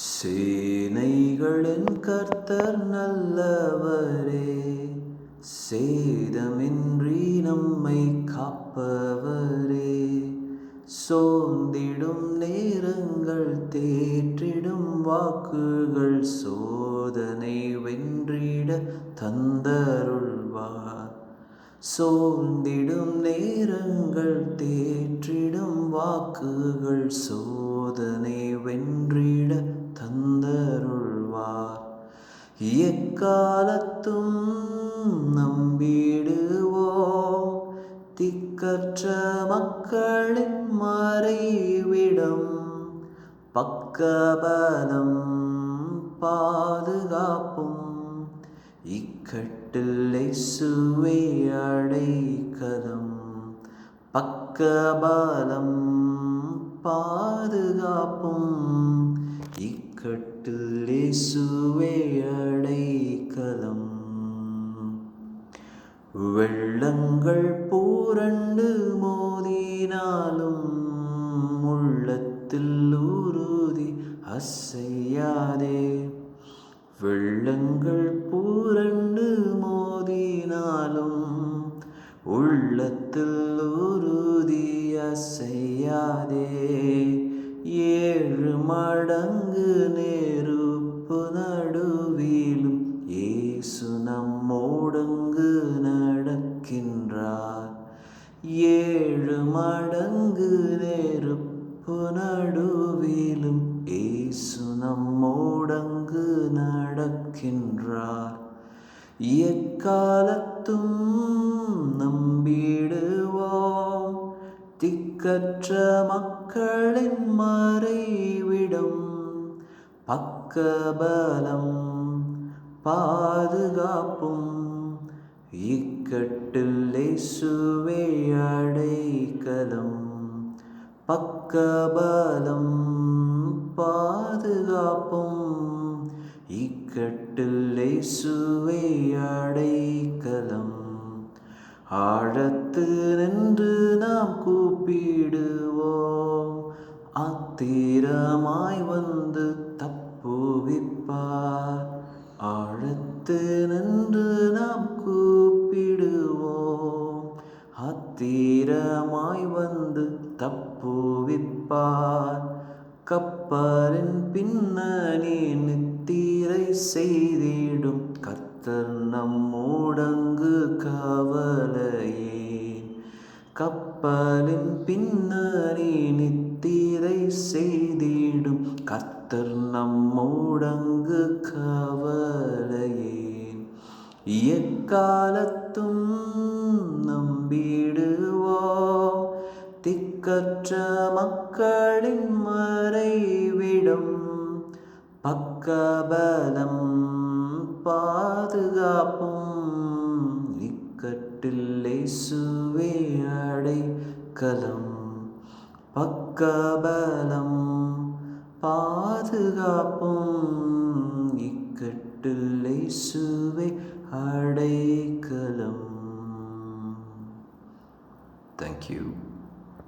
சேனைகளின் கர்த்தர் நல்லவரே, சேதமின்றி நம்மை காப்பவரே. சோர்ந்திடும் நேரங்கள் தேற்றிடும் வாக்குகள் சோதனை வென்றிட தந்தருள்வார். சோர்ந்திடும் நேரங்கள் தேற்றிடும் வாக்குகள் சோதனை வென்றிட தந்தருள்வார். எக்காலத்தும் நம்பிடுவோம், திக்கற்ற மக்களின் மறைவிடம், பக்கபலம் பாதுகாப்பும், இக்கட்டில் இயேசுவே அடைக்கலம். பக்கபலம் பாதுகாப்பும், இக்கட்டில் இயேசுவே அடைக்கலம். வெள்ளங்கள் புரண்டு மோதினாலும் உள்ளத்தில் உறுதி அசையாதே. வெள்ளங்கள் புரண்டு மோதினாலும் உள்ளத்தில் உறுதி அசையாதே. 7 மடங்கு நெருப்பு நடுவிலும் இயேசு நம்மோடங்கு நடக்கின்றார். 7 மடங்கு நெருப்பு நடுவிலும் இயேசு நம்மோடங்கு நடக்கின்றார். எக்காலத்தும் நம்பிடுவோம், திக்கற்ற மக்களின் மறைவிடம், பக்கபலம் பாதுகாப்பும், இக்கட்டில் இயேசுவே அடைக்கலம். பக்கபலம் பாதுகாப்பும், இக்கட்டில் இயேசுவே அடைக்கலம். ஆழத்து நின்று நாம் கூப்பிடுவோம், ஆத்திரமாய் வந்து தப்புவிப்பார். ஆழத்து நின்று நாம் கூப்பிடுவோம், ஆத்திரமாய் வந்து தப்புவிப்பார். கப்பலின் பின்னணி நித்திரை செய்திடும் கர்த்தர் நம்மோடங்கு கவலையே. கப்பலின் பின்னணி நித்திரை செய்திடும் கர்த்தர் நம்மோடங்கு கவலையே. எக்காலத்தும் நம்பிடுவோம், திக்கற்ற மக்களின் மறைவிடம், பக்கபலம் பாதுகாப்பும், இக்கட்டில் இயேசுவே அடைக்கலம். பக்கபலம் பாதுகாப்பும், இக்கட்டில் இயேசுவே அடைக்கலம். Thank you.